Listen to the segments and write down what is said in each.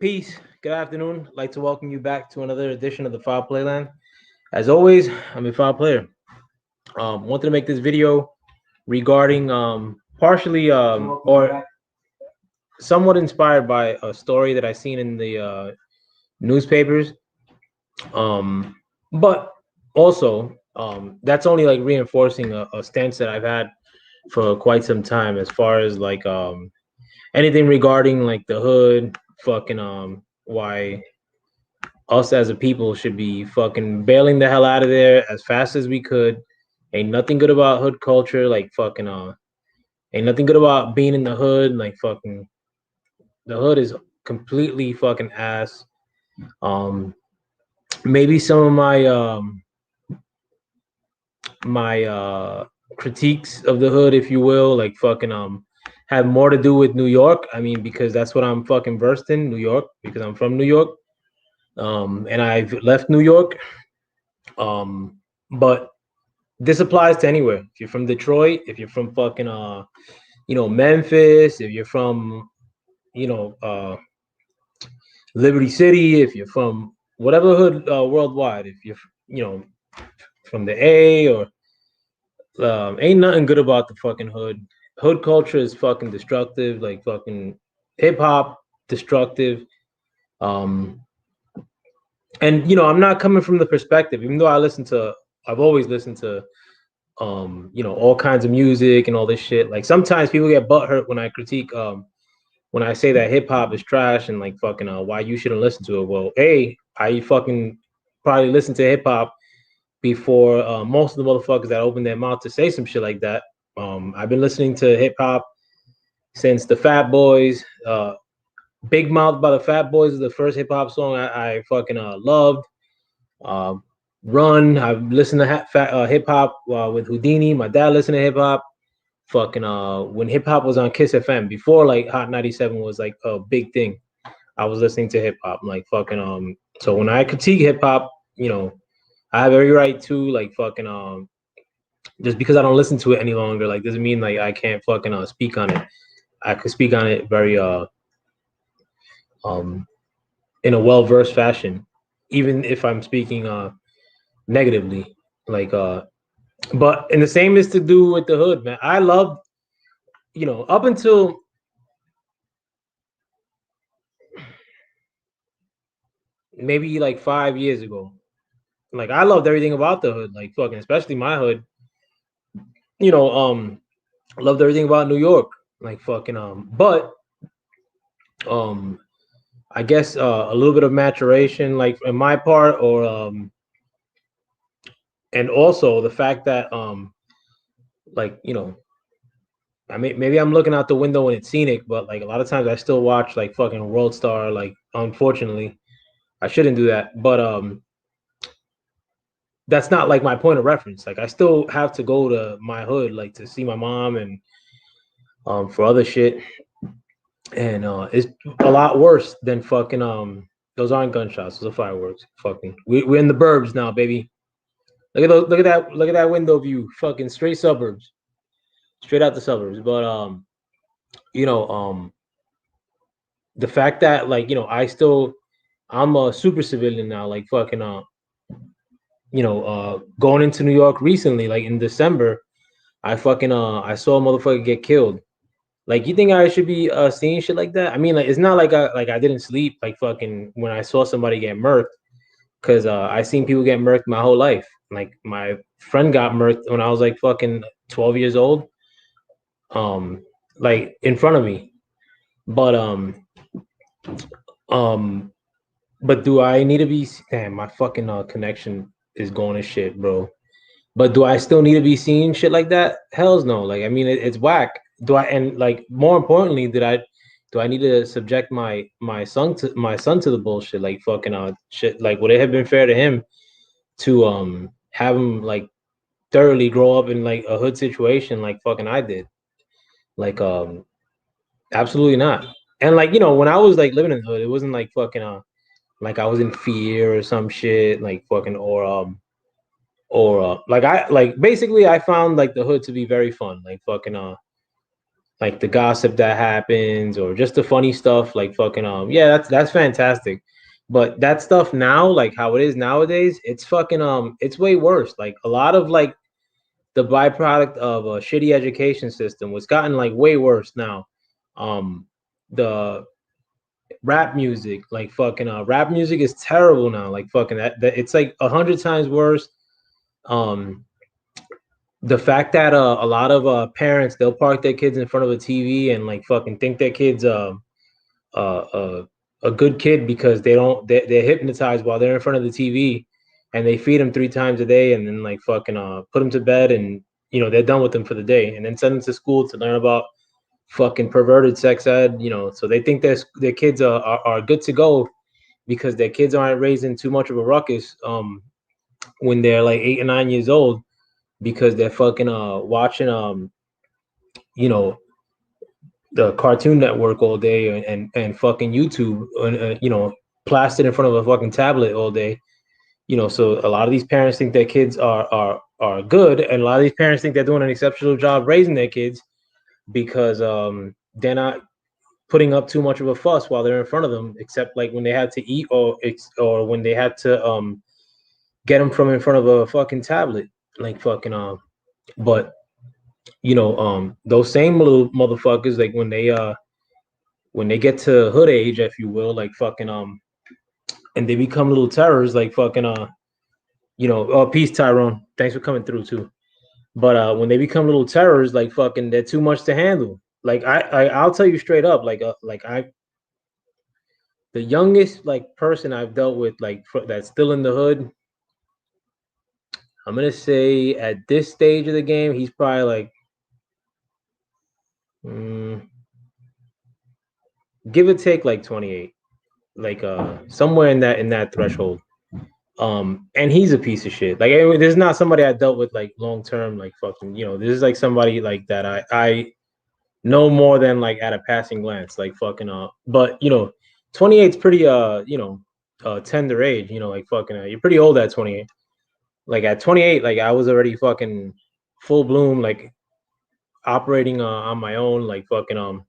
Peace. Good afternoon. I'd like to welcome you back to another edition of the Foul Playland. As always, I'm a foul player. Wanted to make this video regarding partially or somewhat inspired by a story that I seen in the newspapers. Um, but also that's only like reinforcing a stance that I've had for quite some time as far as like anything regarding like the hood, fucking why us as a people should be fucking bailing the hell out of there as fast as we could. Ain't nothing good about hood culture, like fucking ain't nothing good about being in the hood, like fucking the hood is completely fucking ass. Um maybe some of my critiques of the hood, if you will, like fucking have more to do with New York. I mean, because that's what I'm fucking versed in, New York, because I'm from New York. And I've left New York. But this applies to anywhere. If you're from Detroit, if you're from fucking Memphis, if you're from you know Liberty City, if you're from whatever hood worldwide, if you're you know from the A or ain't nothing good about the fucking hood. Hood culture is fucking destructive, like fucking hip hop destructive. Um, and I'm not coming from the perspective, even though I've always listened to all kinds of music and all this shit. Like sometimes people get butthurt when I critique when I say that hip hop is trash and like fucking why you shouldn't listen to it. Well, I fucking probably listened to hip hop before most of the motherfuckers that open their mouth to say some shit like that. I've been listening to hip hop since the Fat Boys. Big Mouth by the Fat Boys is the first hip hop song I fucking loved. Uh, Run. I've listened to hip hop with Houdini. My dad listened to hip hop. Fucking when hip hop was on Kiss FM before like Hot 97 was like a big thing. I was listening to hip hop. Like fucking So when I critique hip hop, I have every right to like fucking just because I don't listen to it any longer, like doesn't mean like I can't fucking speak on it. I could speak on it very um in a well versed fashion, even if I'm speaking negatively. Like but and the same is to do with the hood, man. I love up until maybe like 5 years ago. Like I loved everything about the hood, like fucking especially my hood. You know, loved everything about New York. Like fucking but um I guess a little bit of maturation, like in my part, or and also the fact that like I mean maybe I'm looking out the window when it's scenic, but like a lot of times I still watch like fucking World Star. Like unfortunately, I shouldn't do that, but that's not like my point of reference. Like I still have to go to my hood, like to see my mom and for other shit, and it's a lot worse than fucking those aren't gunshots, those are fireworks. Fucking we're in the burbs now, baby. Look at that window view. Fucking straight suburbs. Straight out the suburbs. But you know, the fact that like, I'm a super civilian now, like fucking going into New York recently, like in December, I saw a motherfucker get killed. Like you think I should be seeing shit like that? I mean, like it's not like I didn't sleep like fucking when I saw somebody get murked, because I seen people get murked my whole life. Like my friend got murked when I was like fucking 12 years old, um, like in front of me. But um, but do I need to be? Damn, my fucking connection is going to shit, bro. But do I still need to be seeing shit like that? Hell's no. Like I mean, it's whack. Do I? And like more importantly, do I need to subject my son to the bullshit? Like fucking shit. Like would it have been fair to him to have him like thoroughly grow up in like a hood situation like fucking I did? Like absolutely not. And like when I was like living in the hood, it wasn't like fucking like I was in fear or some shit like fucking or like I like basically I found like the hood to be very fun. Like fucking like the gossip that happens or just the funny stuff, like fucking yeah, that's fantastic. But that stuff now, like how it is nowadays, it's fucking it's way worse. Like a lot of like the byproduct of a shitty education system was gotten like way worse now. The rap music, like fucking rap music is terrible now. Like fucking that it's like 100 times worse. Um the fact that a lot of parents, they'll park their kids in front of a TV and like fucking think their kids uh, uh a good kid because they're hypnotized while they're in front of the TV, and they feed them 3 times a day and then like fucking put them to bed, and they're done with them for the day, and then send them to school to learn about fucking perverted sex ed, so they think their kids are good to go because their kids aren't raising too much of a ruckus when they're like 8 or 9 years old, because they're fucking watching you know the Cartoon Network all day and fucking YouTube and plastered in front of a fucking tablet all day. So a lot of these parents think their kids are good, and a lot of these parents think they're doing an exceptional job raising their kids because they're not putting up too much of a fuss while they're in front of them, except like when they had to eat or when they had to get them from in front of a fucking tablet, like fucking but those same little motherfuckers, like when they get to hood age, if you will, like fucking and they become little terrors, like fucking oh, peace, Tyrone, thanks for coming through too. But when they become little terrors, like fucking, they're too much to handle. Like I'll tell you straight up, like the youngest like person I've dealt with, like that's still in the hood, I'm gonna say at this stage of the game, he's probably like mm, give or take like 28, like somewhere in that threshold. And he's a piece of shit. Like this is not somebody I dealt with like long term, like fucking, this is like somebody like that I know more than like at a passing glance, like fucking but 28 is pretty tender age, like fucking you're pretty old at 28. Like at 28, like I was already fucking full bloom, like operating on my own, like fucking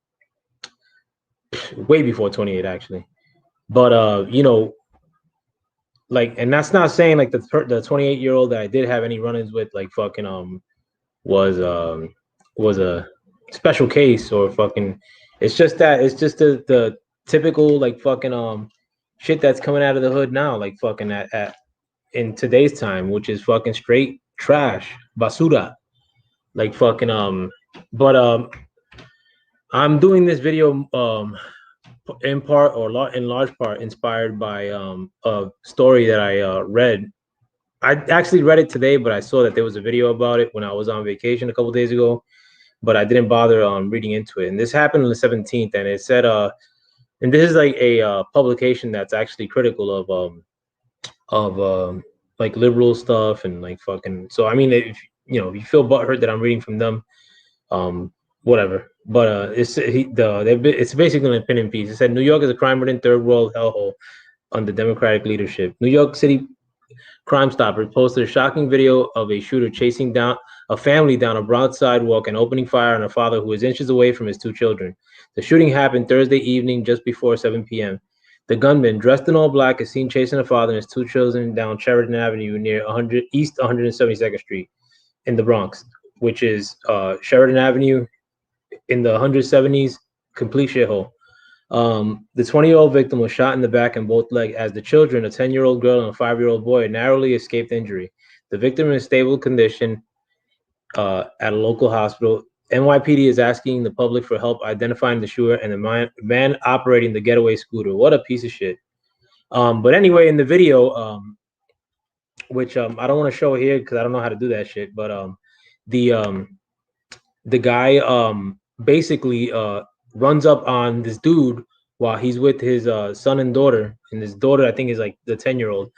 way before 28 actually. But like, and that's not saying like the 28-year-old that I did have any run-ins with, like fucking was was a special case or fucking. It's just the typical like fucking shit that's coming out of the hood now, like fucking at in today's time, which is fucking straight trash, basura, like fucking But I'm doing this video in part or in large part inspired by a story that I read. I actually read it today, but I saw that there was a video about it when I was on vacation a couple days ago, but I didn't bother reading into it. And this happened on the 17th, and it said and this is like a publication that's actually critical of like liberal stuff and like fucking. So I mean, if if you feel butthurt that I'm reading from them, whatever. But it's basically an opinion piece. It said New York is a crime-ridden third world hellhole under Democratic leadership. New York City Crime Stoppers posted a shocking video of a shooter chasing down a family down a broad sidewalk and opening fire on a father who was inches away from his 2 children. The shooting happened Thursday evening just before 7 p.m. The gunman, dressed in all black, is seen chasing a father and his 2 children down Sheridan Avenue near East 172nd Street in the Bronx, which is Sheridan Avenue in the 170s, complete shithole. The 20-year-old victim was shot in the back and both legs as the children, a 10-year-old girl and a 5-year-old boy, narrowly escaped injury. The victim in stable condition at a local hospital. NYPD is asking the public for help identifying the shooter and the man operating the getaway scooter. What a piece of shit. But anyway, in the video, which I don't want to show here because I don't know how to do that shit, but the um, the guy basically runs up on this dude while he's with his son and daughter, and his daughter I think is like the 10-year-old,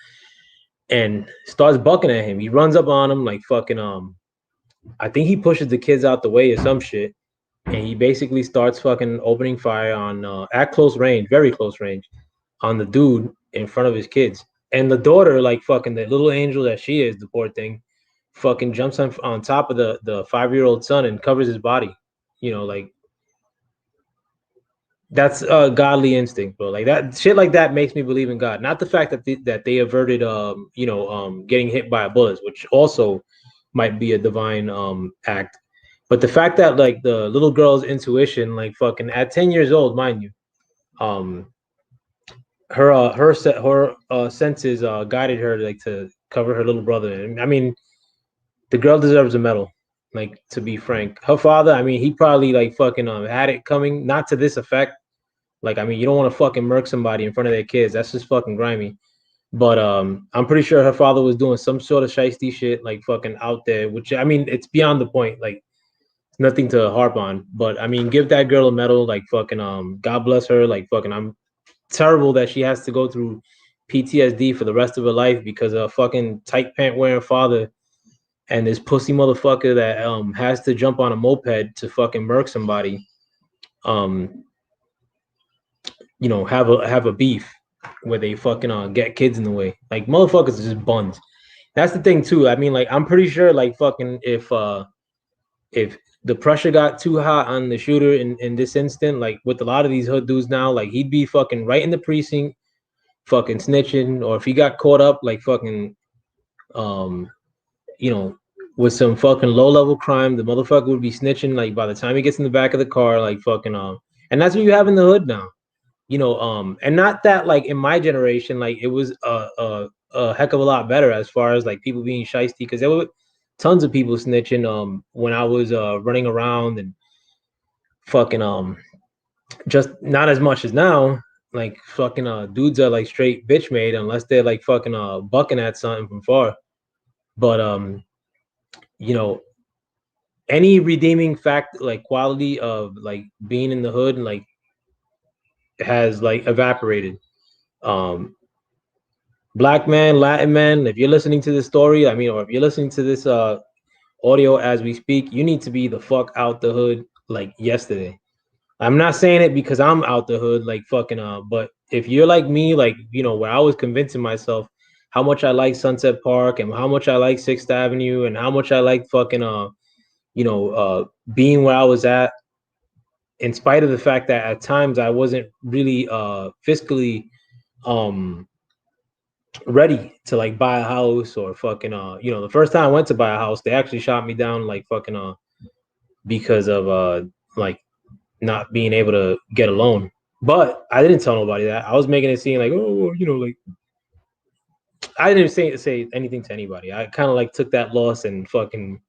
and starts bucking at him. He runs up on him like fucking I think he pushes the kids out the way or some shit, and he basically starts fucking opening fire on at close range, very close range, on the dude in front of his kids. And the daughter, like fucking the little angel that she is, the poor thing, fucking jumps on top of the 5-year-old son and covers his body. Like That's a godly instinct, bro. Like that shit like that makes me believe in God. Not the fact that they averted getting hit by bullets, which also might be a divine act. But the fact that like the little girl's intuition, like fucking at 10 years old, mind you, um her senses guided her like to cover her little brother. And I mean, the girl deserves a medal. Like, to be frank, her father, I mean, he probably like fucking had it coming, not to this effect. Like, I mean, you don't want to fucking murk somebody in front of their kids. That's just fucking grimy. But I'm pretty sure her father was doing some sort of shiesty shit, like fucking out there. Which I mean, it's beyond the point. Like, it's nothing to harp on. But I mean, give that girl a medal. Like fucking God bless her. Like fucking, I'm terrible that she has to go through PTSD for the rest of her life because of a fucking tight pant wearing father and this pussy motherfucker that has to jump on a moped to fucking murk somebody. Um, have a beef where they fucking get kids in the way. Like motherfuckers are just buns. That's the thing too. I mean, like I'm pretty sure like fucking if the pressure got too hot on the shooter in this instant, like with a lot of these hood dudes now, like he'd be fucking right in the precinct, fucking snitching, or if he got caught up like fucking um you know with some fucking low level crime, the motherfucker would be snitching like by the time he gets in the back of the car, like fucking and that's what you have in the hood now. And not that like in my generation, like it was a heck of a lot better as far as like people being shiesty because there were tons of people snitching when I was running around and fucking just not as much as now. Like fucking dudes are like straight bitch made unless they're like fucking bucking at something from far. But you know, any redeeming fact like quality of like being in the hood like has like evaporated. Um Black man, Latin man, if you're listening to this story, I mean, or if you're listening to this audio as we speak, you need to be the fuck out the hood like yesterday. I'm not saying it because I'm out the hood like fucking but if you're like me, like where I was convincing myself how much I like Sunset Park and how much I like Sixth Avenue and how much I like fucking being where I was at, in spite of the fact that at times I wasn't really fiscally um ready to like buy a house or fucking the first time I went to buy a house, they actually shot me down like fucking because of like not being able to get a loan. But I didn't tell nobody that. I was making it seem like, oh, like I didn't say anything to anybody. I kind of like took that loss and fucking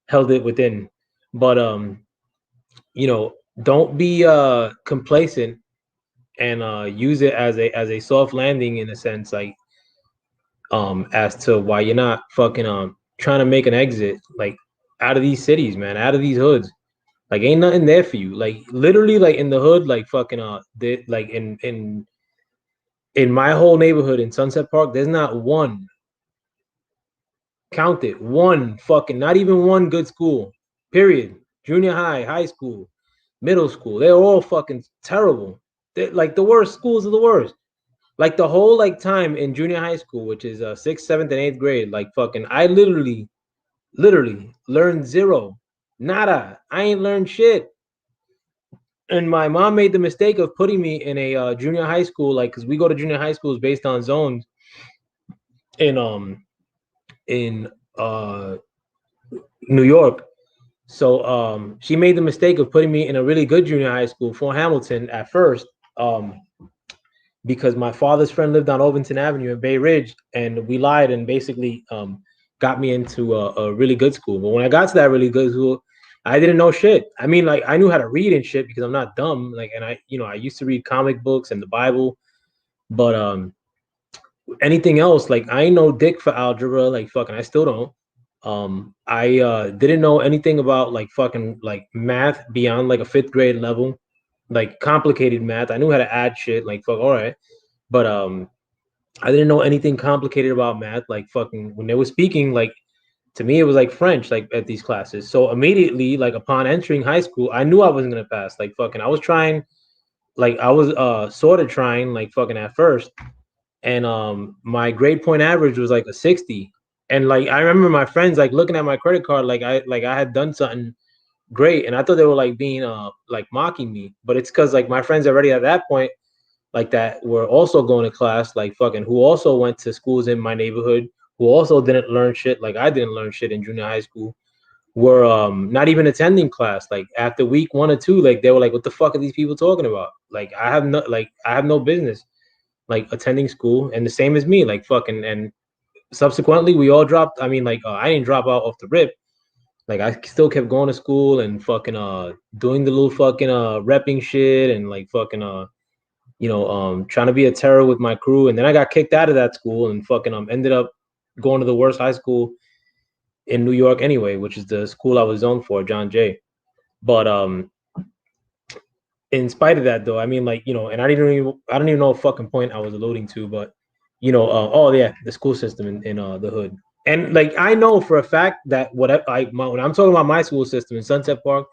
held it within. But don't be complacent and use it as a soft landing in a sense, like as to why you're not fucking trying to make an exit like out of these cities, man, out of these hoods. Like ain't nothing there for you. Like literally like in the hood, like fucking like in my whole neighborhood in Sunset Park, there's not one, count it, one fucking, not even one good school. Period. Junior high, high school, middle school. They're all fucking terrible. They're like the worst schools of the worst. Like the whole like time in junior high school, which is sixth, seventh, and eighth grade, like fucking, I literally learned zero, nada. I ain't learned shit. And my mom made the mistake of putting me in a junior high school, like because we go to junior high schools based on zones in in uh New York. So she made the mistake of putting me in a really good junior high school, Fort Hamilton, at first. Um, because my father's friend lived on Overton Avenue in Bay Ridge, and we lied and basically got me into a really good school. But when I got to that really good school, I didn't know shit. I mean, like I knew how to read and shit because I'm not dumb. Like, and I used to read comic books and the Bible, but anything else, like I ain't no dick for algebra. Like fucking, I still don't. I didn't know anything about like fucking like math beyond like a fifth grade level, like complicated math. I knew how to add shit, like fuck, all right, but I didn't know anything complicated about math. Like fucking when they were speaking, like to me it was like French, like at these classes. So immediately, like upon entering high school, I knew I wasn't gonna pass. Like fucking, I was trying, like I was sort of trying, like fucking at first, and my grade point average was like a 60. And like I remember my friends like looking at my credit card, like I had done something great, and I thought they were like being like mocking me, but it's because like my friends already at that point like that were also going to class, like fucking who also went to schools in my neighborhood, who also didn't learn shit like I didn't learn shit in junior high school, were not even attending class. Like after week 1 or 2, like they were like, "What the fuck are these people talking about?" Like I have no business like attending school, and the same as me, like fucking. And subsequently, we all dropped. I mean, like I didn't drop out off the rip. Like I still kept going to school and fucking doing the little fucking repping shit and like fucking trying to be a terror with my crew. And then I got kicked out of that school and fucking ended up going to the worst high school in New York anyway, which is the school I was zoned for, John Jay. But in spite of that though, I mean like, and I don't even know what fucking point I was alluding to, but oh yeah, the school system in the hood. And like I know for a fact that when I'm talking about my school system in Sunset Park,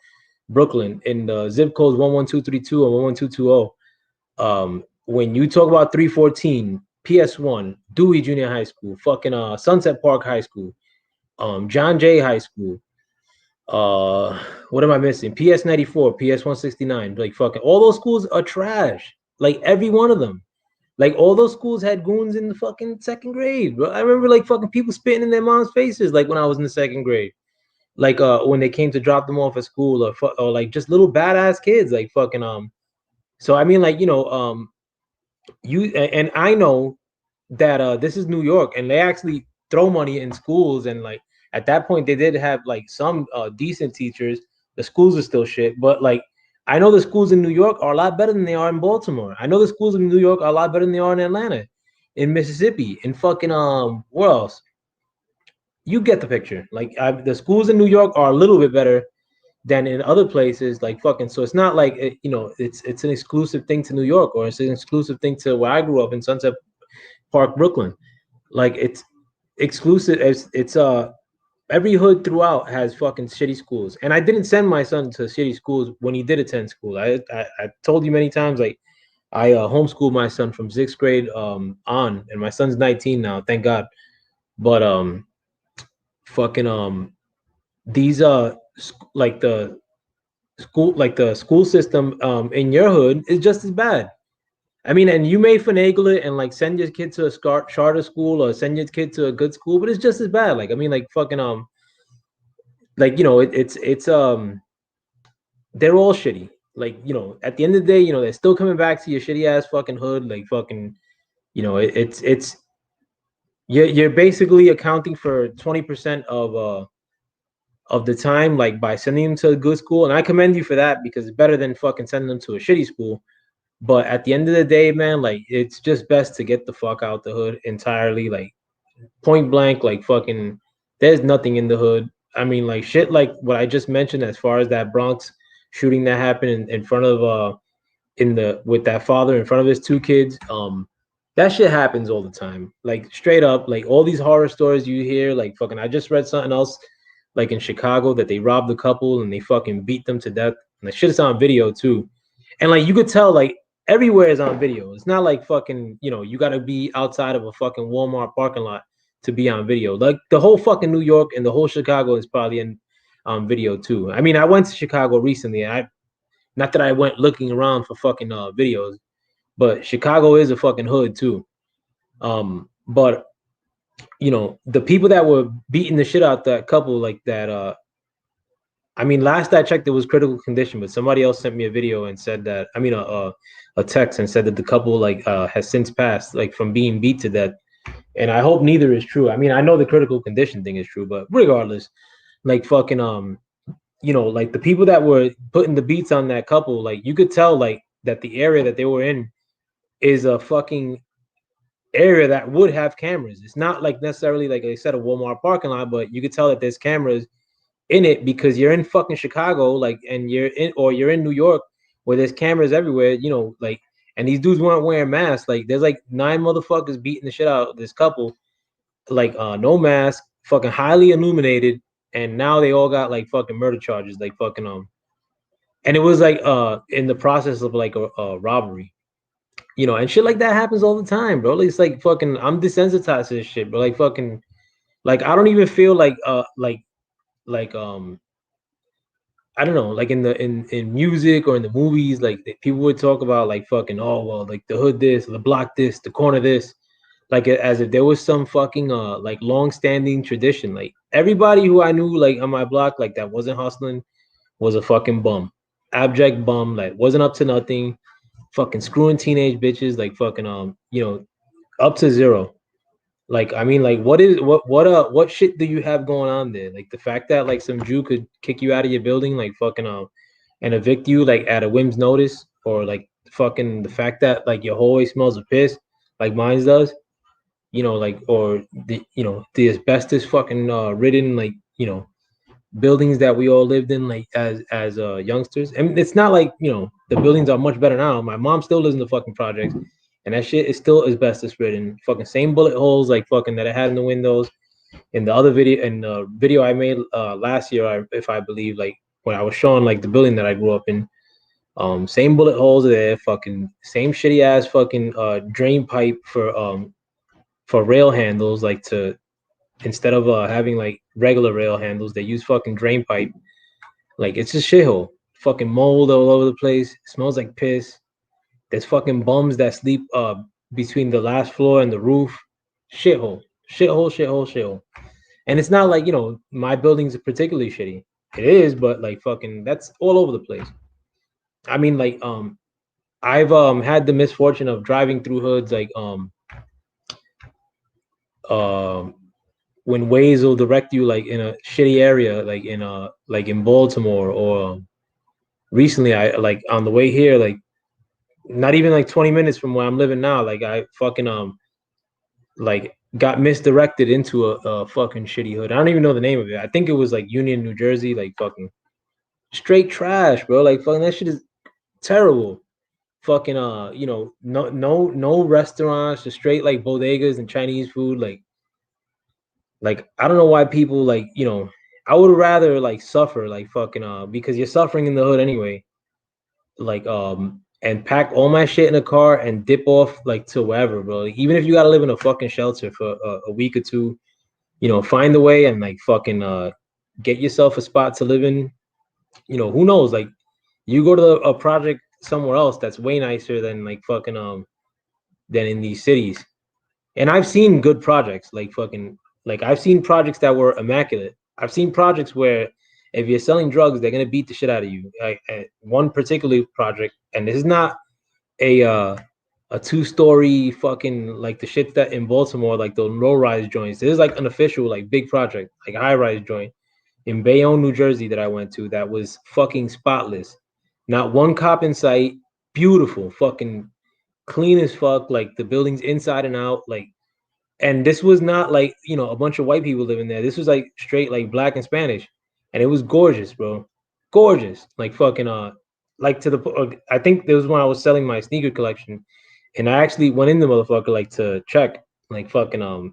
Brooklyn, in the zip codes 11232 and 11220, when you talk about 314, PS1, Dewey Junior High School, fucking Sunset Park High School, John Jay High School, what am I missing? PS94, PS169, like fucking all those schools are trash. Like every one of them. Like all those schools had goons in the fucking second grade, bro. I remember like fucking people spitting in their mom's faces, like when I was in the second grade. Like when they came to drop them off at school, or like just little badass kids, like fucking So I mean, like you and I know that this is New York, and they actually throw money in schools, and like at that point they did have like some decent teachers. The schools are still shit, but like I know the schools in New York are a lot better than they are in Baltimore. I know the schools in New York are a lot better than they are in Atlanta, in Mississippi, in fucking where else? You get the picture. Like the schools in New York are a little bit better than in other places. Like fucking, so it's not like it's an exclusive thing to New York, or it's an exclusive thing to where I grew up in Sunset Park, Brooklyn. Like it's exclusive. It's every hood throughout has fucking shitty schools. And I didn't send my son to shitty schools when he did attend school. I told you many times, like I homeschooled my son from 6th grade on, and my son's 19 now, thank God. But fucking these like the school system in your hood is just as bad. I mean, and you may finagle it and like send your kid to a charter school or send your kid to a good school, but it's just as bad. Like I mean, like fucking like it's they're all shitty. Like at the end of the day, they're still coming back to your shitty ass fucking hood. Like fucking, it's you're basically accounting for 20% of the time, like by sending them to a good school, and I commend you for that because it's better than fucking sending them to a shitty school. But at the end of the day, man, like it's just best to get the fuck out the hood entirely, like point blank, like fucking. There's nothing in the hood. I mean, like shit, like what I just mentioned, as far as that Bronx shooting that happened in front of in the with that father in front of his 2 kids. That shit happens all the time. Like straight up, like all these horror stories you hear, like fucking. I just read something else, like in Chicago, that they robbed a couple and they fucking beat them to death. And the shit is on video too. And like you could tell, like everywhere is on video. It's not like fucking, you gotta be outside of a fucking Walmart parking lot to be on video. Like the whole fucking New York and the whole Chicago is probably in video too. I mean, I went to Chicago recently. I Not that I went looking around for fucking videos, but Chicago is a fucking hood too. But the people that were beating the shit out that couple, like that, I mean, last I checked, it was critical condition, but somebody else sent me a video and said that, I mean, a text and said that the couple like has since passed, like from being beat to death. And I hope neither is true. I mean, I know the critical condition thing is true, but regardless, like fucking like the people that were putting the beats on that couple, like you could tell like that the area that they were in is a fucking area that would have cameras. It's not like necessarily like I said a Walmart parking lot, but you could tell that there's cameras in it because you're in fucking Chicago, like, and you're in New York where there's cameras everywhere, like, and these dudes weren't wearing masks. Like, there's like 9 motherfuckers beating the shit out of this couple, like, no mask, fucking highly illuminated, and now they all got like fucking murder charges, like fucking and it was like in the process of like a robbery, and shit like that happens all the time, bro. It's like fucking I'm desensitized to this shit, but like fucking like I don't even feel like like I don't know, like in music or in the movies, like people would talk about like fucking, oh well, like the hood this, the block this, the corner this, like as if there was some fucking like long standing tradition. Like everybody who I knew like on my block like that wasn't hustling was a fucking bum, abject bum, like wasn't up to nothing, fucking screwing teenage bitches, like fucking up to zero. Like I mean, like what shit do you have going on there? Like the fact that like some Jew could kick you out of your building, like fucking and evict you like at a whim's notice, or like fucking the fact that like your hallway smells of piss, like mine does, like or the asbestos fucking ridden like buildings that we all lived in like as youngsters. And it's not like the buildings are much better now. My mom still lives in the fucking projects, and that shit is still asbestos ridden. Fucking same bullet holes like fucking that it had in the windows. In the other video I made last year, if I believe, like when I was showing like the building that I grew up in, same bullet holes there. Fucking same shitty ass fucking drain pipe for rail handles, like to instead of having like regular rail handles, they use fucking drain pipe. Like it's a shithole. Fucking mold all over the place. It smells like piss. There's fucking bums that sleep between the last floor and the roof. Shithole. Shithole, shithole, shithole. And it's not like, my building's particularly shitty. It is, but like fucking that's all over the place. I mean, like I've had the misfortune of driving through hoods like um when Waze will direct you like in a shitty area, like in Baltimore, or recently I like on the way here, like not even like 20 minutes from where I'm living now, like I fucking like got misdirected into a fucking shitty hood. I don't even know the name of it. I think it was like Union, New Jersey, like fucking straight trash, bro. Like fucking that shit is terrible. Fucking no restaurants, just straight like bodegas and Chinese food, like I don't know why people like I would rather like suffer like fucking because you're suffering in the hood anyway, like and pack all my shit in a car and dip off like to wherever, bro. Like, even if you gotta live in a fucking shelter for a week or two, find a way and like fucking get yourself a spot to live in. Who knows? Like you go to a project somewhere else that's way nicer than like fucking than in these cities. And I've seen good projects, like fucking, like I've seen projects that were immaculate. I've seen projects where if you're selling drugs, they're gonna beat the shit out of you. Like one particular project, and this is not a a 2-story fucking like the shit that in Baltimore, like the low rise joints. This is like an official like big project, like high rise joint in Bayonne, New Jersey that I went to that was fucking spotless. Not one cop in sight. Beautiful, fucking clean as fuck. Like the buildings inside and out, like, and this was not like a bunch of white people living there. This was like straight like black and Spanish, and it was gorgeous, bro. Gorgeous, like fucking like to the I think there was when I was selling my sneaker collection, and I actually went in the motherfucker like to check, like fucking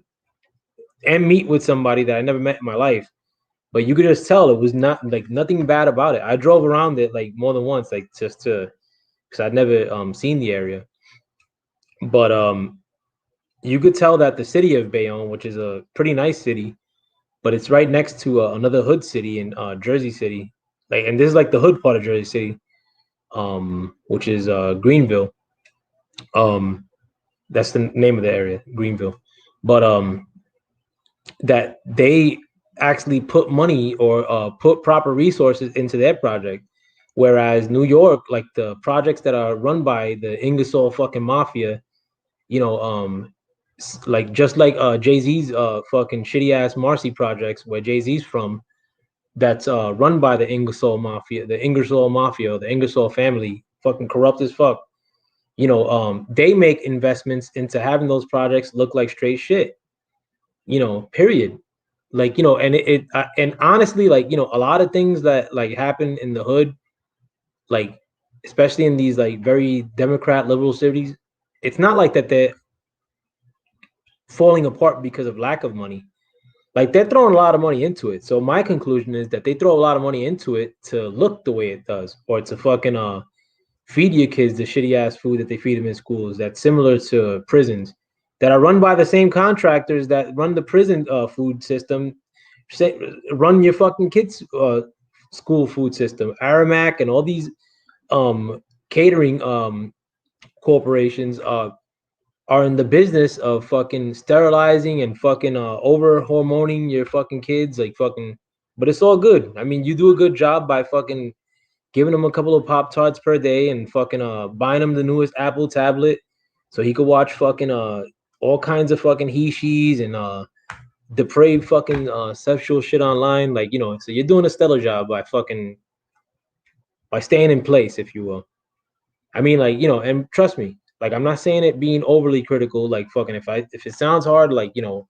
and meet with somebody that I never met in my life. But you could just tell it was not like nothing bad about it. I drove around it like more than once, like just to because I'd never seen the area. But you could tell that the city of Bayonne, which is a pretty nice city, but it's right next to another hood city in Jersey City. Like, and this is like the hood part of Jersey City, which is Greenville. Um, that's the name of the area, Greenville. But that they actually put money or put proper resources into their project, whereas New York, like the projects that are run by the Ingersoll fucking mafia, you know, like just like Jay-Z's fucking shitty ass Marcy projects where Jay-Z's from, that's run by the Ingersoll mafia, the Ingersoll family, fucking corrupt as fuck. They make investments into having those projects look like straight shit. Period. Like and honestly, like a lot of things that like happen in the hood, like especially in these like very Democrat liberal cities, it's not like that they're falling apart because of lack of money. Like they're throwing a lot of money into it. So my conclusion is that they throw a lot of money into it to look the way it does, or to fucking feed your kids the shitty ass food that they feed them in schools. That's similar to prisons that are run by the same contractors that run the prison food system. Run your fucking kids school food system. Aramac and all these catering corporations are in the business of fucking sterilizing and fucking over hormoning your fucking kids, like fucking. But it's all good. I mean, you do a good job by fucking giving him a couple of Pop Tarts per day and fucking buying him the newest Apple tablet so he could watch fucking all kinds of fucking he she's and depraved fucking sexual shit online. Like, you know, so you're doing a stellar job by fucking by staying in place, if you will. I mean, like, you know, and trust me, like I'm not saying it being overly critical, like fucking if it sounds hard, like, you know,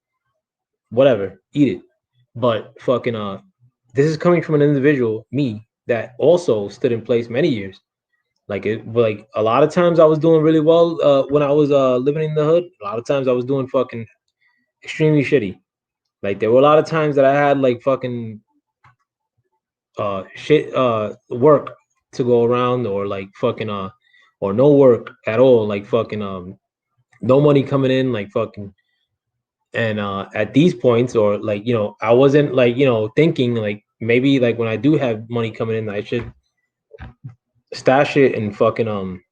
whatever, eat it. But fucking this is coming from an individual, me, that also stood in place many years. Like a lot of times I was doing really well when I was living in the hood. A lot of times I was doing fucking extremely shitty. Like there were a lot of times that I had like fucking shit work to go around or like fucking or no work at all, like fucking no money coming in, like fucking. And at these points, or like, you know, I wasn't like, you know, thinking like maybe like when I do have money coming in, I should stash it and fucking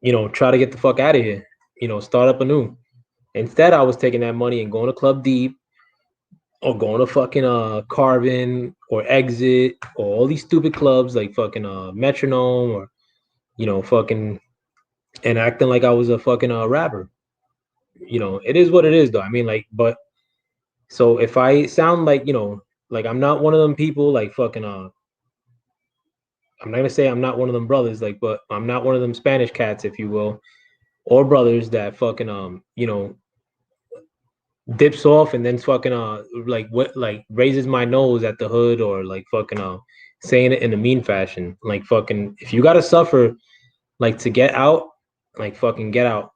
you know, try to get the fuck out of here, you know, start up anew. Instead, I was taking that money and going to Club Deep or going to fucking Carbon or Exit or all these stupid clubs like fucking Metronome or, you know, fucking, and acting like I was a fucking rapper. You know, it is what it is though. I mean, like, but so if I sound like, you know, like I'm not one of them people like fucking I'm not gonna say I'm not one of them brothers, like, but I'm not one of them Spanish cats, if you will, or brothers that fucking you know, dips off and then fucking like what, like raises my nose at the hood or like fucking saying it in a mean fashion. Like fucking if you gotta suffer like to get out, like fucking get out.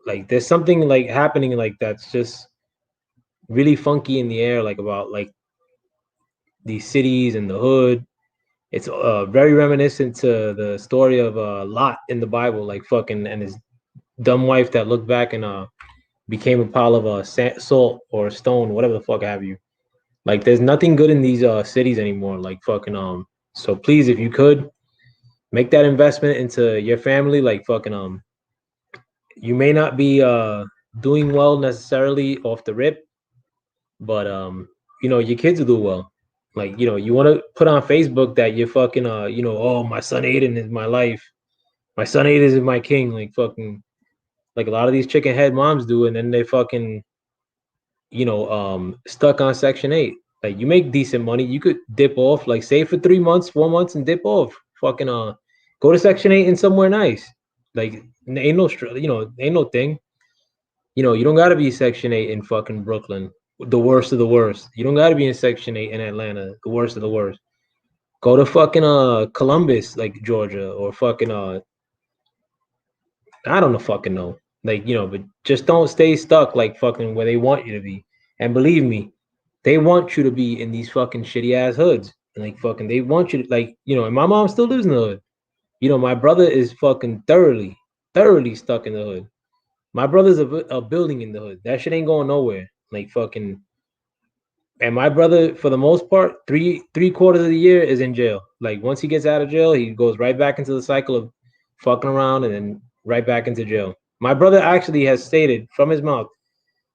Like there's something like happening like that's just really funky in the air, like about like these cities and the hood. It's very reminiscent to the story of Lot in the Bible, like fucking and his dumb wife that looked back and became a pile of salt or stone, whatever the fuck have you. Like there's nothing good in these cities anymore. Like fucking so please, if you could make that investment into your family, like fucking you may not be doing well necessarily off the rip, but you know, your kids will do well. Like, you know, you want to put on Facebook that you're fucking you know, oh, my son Aiden is my life. My son Aiden is my king. Like fucking like a lot of these chicken head moms do, and then they fucking, you know, stuck on Section 8. Like you make decent money, you could dip off, like save for 3 months, 4 months, and dip off. Fucking go to Section 8 in somewhere nice. Like ain't no you know, ain't no thing. You know, you don't gotta be Section 8 in fucking Brooklyn, the worst of the worst. You don't gotta be in Section 8 in Atlanta, the worst of the worst. Go to fucking Columbus, like Georgia, or fucking I don't know fucking know. Like, you know, but just don't stay stuck like fucking where they want you to be. And believe me, they want you to be in these fucking shitty ass hoods. And like fucking they want you to like, you know, and my mom still lives in the hood. You know, my brother is fucking thoroughly stuck in the hood. My brother's a building in the hood. That shit ain't going nowhere. Like fucking, and my brother, for the most part, three quarters of the year is in jail. Like once he gets out of jail, he goes right back into the cycle of fucking around and then right back into jail. My brother actually has stated from his mouth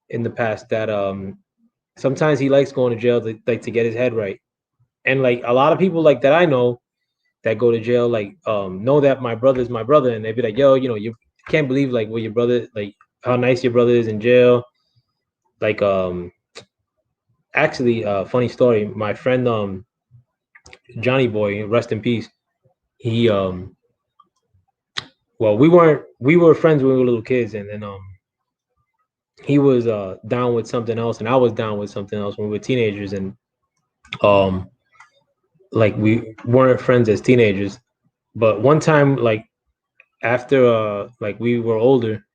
in the past that sometimes he likes going to jail to like to get his head right. And like a lot of people like that I know that go to jail, like know that my brother's my brother, and they be like, yo, you know, you can't believe like what your brother, like how nice your brother is in jail. Like actually funny story, my friend Johnny Boy, rest in peace. He well, we were friends when we were little kids, and then he was down with something else, and I was down with something else when we were teenagers, and um like we weren't friends as teenagers. But one time, like after like we were older,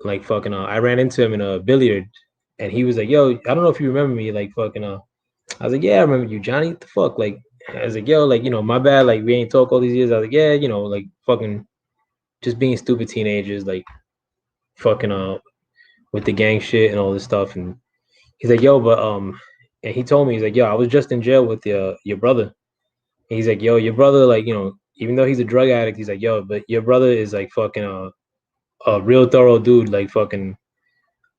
like fucking I ran into him in a billiard, and he was like, "Yo, I don't know if you remember me." Like fucking I was like, "Yeah, I remember you, Johnny. What the fuck?" Like I was like, "Yo, like, you know, my bad. Like we ain't talk all these years." I was like, "Yeah, you know, like fucking just being stupid teenagers, like fucking with the gang shit and all this stuff." And he's like, "Yo, but and he told me, he's like, yo, I was just in jail with your brother. And he's like, yo, your brother, like, even though he's a drug addict, he's like, yo, but your brother is like fucking a real thorough dude, like fucking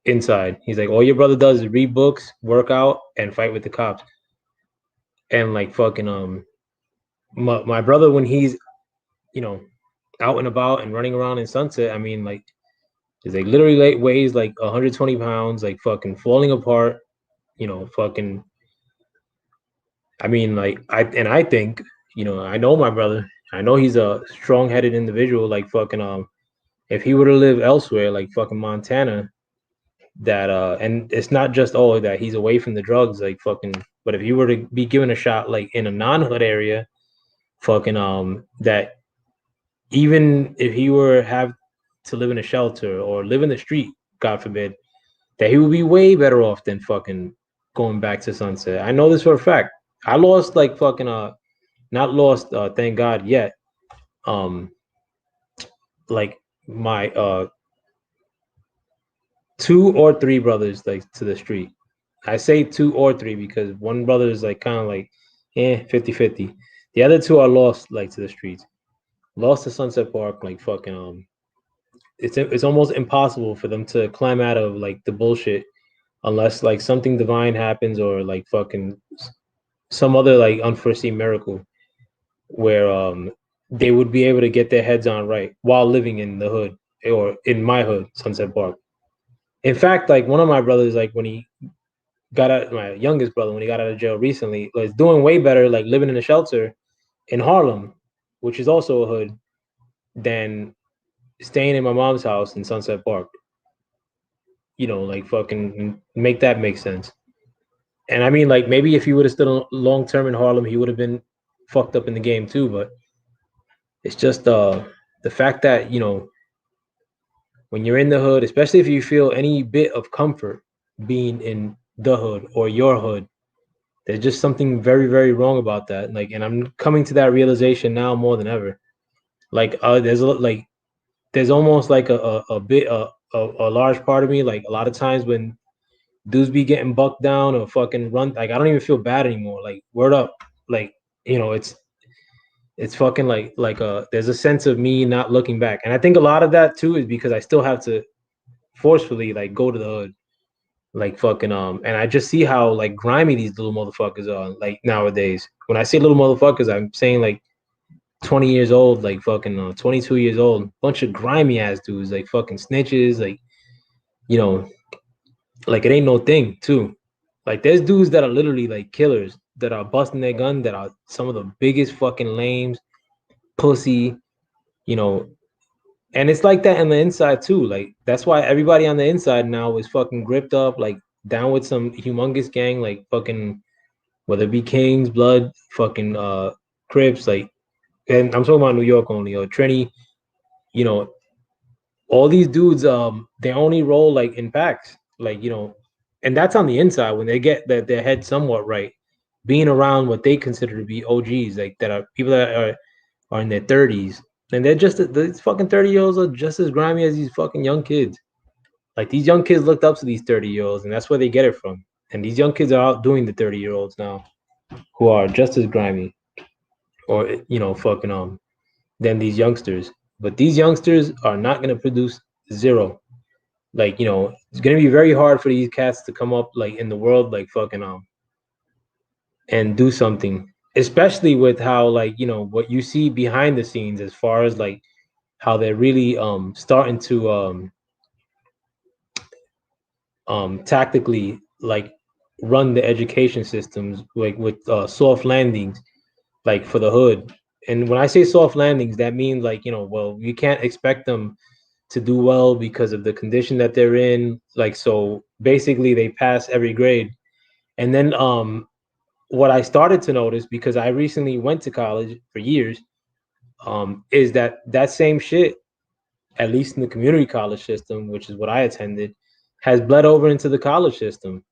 inside. He's like, all your brother does is read books, work out, and fight with the cops. And like fucking my brother, when he's you know out and about and running around in Sunset, I mean, like, is like literally like weighs like 120 pounds, like fucking falling apart, fucking. I mean, like, I think, I know my brother. I know he's a strong-headed individual. Like fucking if he were to live elsewhere, like fucking Montana, that and it's not just that he's away from the drugs, like fucking. But if he were to be given a shot, like in a non-hood area, fucking that even if he were have to live in a shelter or live in the street, God forbid, that he would be way better off than fucking going back to Sunset. I know this for a fact. I lost like fucking not lost, thank God yet. Um like my two or three brothers like to the street. I say two or three because one brother is like kind of like 50-50. The other two are lost like to the streets. Lost to Sunset Park, like fucking it's almost impossible for them to climb out of like the bullshit unless like something divine happens or like fucking some other like unforeseen miracle where they would be able to get their heads on right while living in the hood or in my hood, Sunset Park. In fact, like one of my brothers, like when he got out, my youngest brother, when he got out of jail recently, was doing way better, like living in a shelter in Harlem, which is also a hood, than staying in my mom's house in Sunset Park. Like fucking make that make sense. And I mean, like maybe if he would have stood long term in Harlem, he would have been fucked up in the game too. But it's just the fact that when you're in the hood, especially if you feel any bit of comfort being in the hood or your hood, there's just something very very wrong about that. Like, and I'm coming to that realization now more than ever. Like, there's almost like a bit a large part of me. Like a lot of times when dudes be getting bucked down or fucking run, like I don't even feel bad anymore. Like word up, like it's fucking like there's a sense of me not looking back, and I think a lot of that too is because I still have to forcefully like go to the hood, like fucking and I just see how like grimy these little motherfuckers are like nowadays. When I say little motherfuckers, I'm saying like 20 years old, like fucking 22 years old, bunch of grimy ass dudes, like fucking snitches, like you know, like it ain't no thing too. Like there's dudes that are literally like killers that are busting their gun that are some of the biggest fucking lames, pussy, you know, and it's like that on the inside too. Like that's why everybody on the inside now is fucking gripped up, like down with some humongous gang, like fucking whether it be Kings, Blood, fucking Crips, like, and I'm talking about New York only or Trini, you know, all these dudes, they only roll like in packs, like and that's on the inside when they get their head somewhat right, being around what they consider to be OGs, like that are people that are in their 30s, and they're just these fucking 30-year-olds are just as grimy as these fucking young kids. Like these young kids looked up to these 30-year-olds, and that's where they get it from. And these young kids are outdoing the 30-year-olds now, who are just as grimy, or fucking than these youngsters. But these youngsters are not gonna produce zero. Like it's gonna be very hard for these cats to come up like in the world, like fucking and do something, especially with how like what you see behind the scenes as far as like how they're really starting to tactically like run the education systems like with soft landings like for the hood. And when I say soft landings, that means like well, you can't expect them to do well because of the condition that they're in, like, so basically they pass every grade. And then what I started to notice, because I recently went to college for years, is that same shit, at least in the community college system, which is what I attended, has bled over into the college system.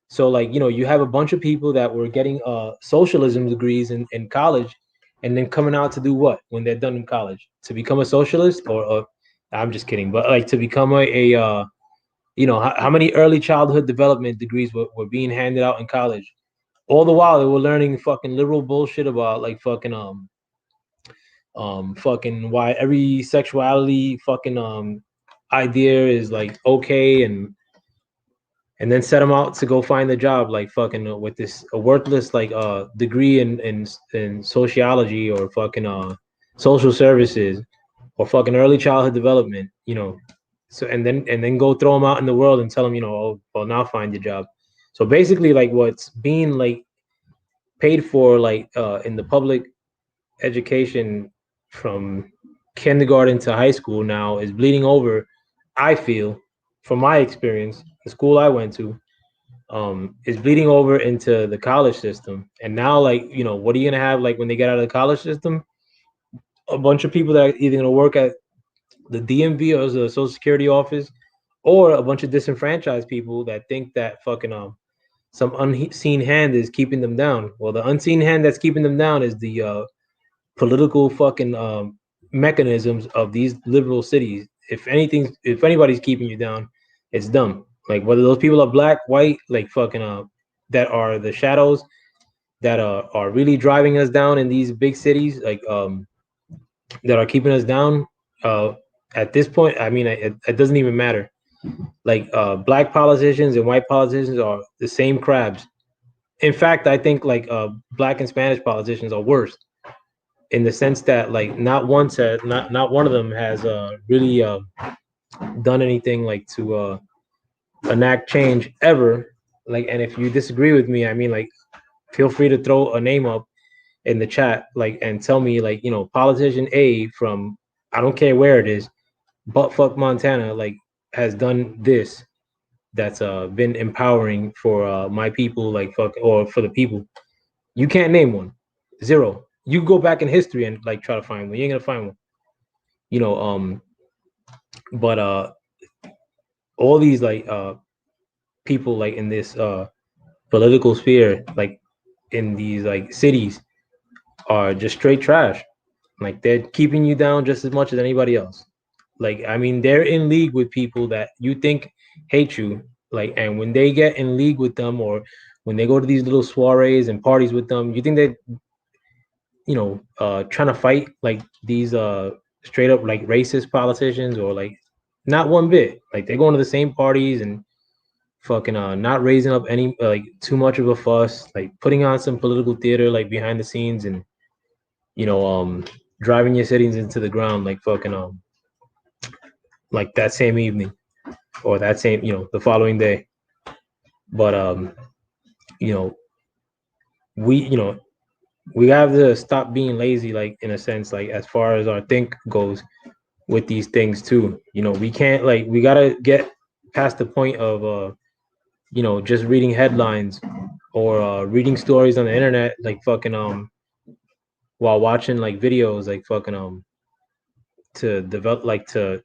So like you have a bunch of people that were getting socialism degrees in college, and then coming out to do what when they're done in college? To become a socialist, or I'm just kidding, but like to become how many early childhood development degrees were being handed out in college? All the while they were learning fucking liberal bullshit about like fucking why every sexuality fucking idea is like okay, and then set them out to go find a job like fucking with this a worthless like degree in sociology or fucking social services or fucking early childhood development, you know. So and then go throw them out in the world and tell them, you know, oh well, now find your job. So basically like what's being like paid for like in the public education from kindergarten to high school now is bleeding over. I feel, from my experience, the school I went to, is bleeding over into the college system. And now, like, you know, what are you gonna have like when they get out of the college system? A bunch of people that are either gonna work at the DMV or the Social Security office, or a bunch of disenfranchised people that think that fucking some unseen hand is keeping them down. Well, the unseen hand that's keeping them down is the political fucking mechanisms of these liberal cities. If anything, if anybody's keeping you down, it's them. Like whether those people are black, white, like fucking that are the shadows that are really driving us down in these big cities, like that are keeping us down. Uh, at this point, I mean, it doesn't even matter. Like black politicians and white politicians are the same crabs. In fact, I think like black and Spanish politicians are worse in the sense that like not one of them has really done anything like to enact change ever. Like, and if you disagree with me, I mean, like, feel free to throw a name up in the chat, like, and tell me, like, you know, politician A from I don't care where it is, but fuck Montana, like, has done this that's been empowering for my people, like fuck, or for the people. You can't name one. Zero. You go back in history and like try to find one. You ain't gonna find one. You know, but all these like people like in this political sphere, like in these like cities, are just straight trash. Like they're keeping you down just as much as anybody else. Like I mean, they're in league with people that you think hate you. Like, and when they get in league with them, or when they go to these little soirees and parties with them, you think they, you know, trying to fight like these straight up like racist politicians, or like not one bit. Like they're going to the same parties and fucking not raising up any like too much of a fuss, like putting on some political theater like behind the scenes, and you know driving your cities into the ground like fucking like that same evening or that same, you know, the following day. But you know, we, you know, we have to stop being lazy, like in a sense, like as far as our think goes with these things too. You know, we can't like we gotta get past the point of you know, just reading headlines or reading stories on the internet like fucking while watching like videos like fucking to develop like to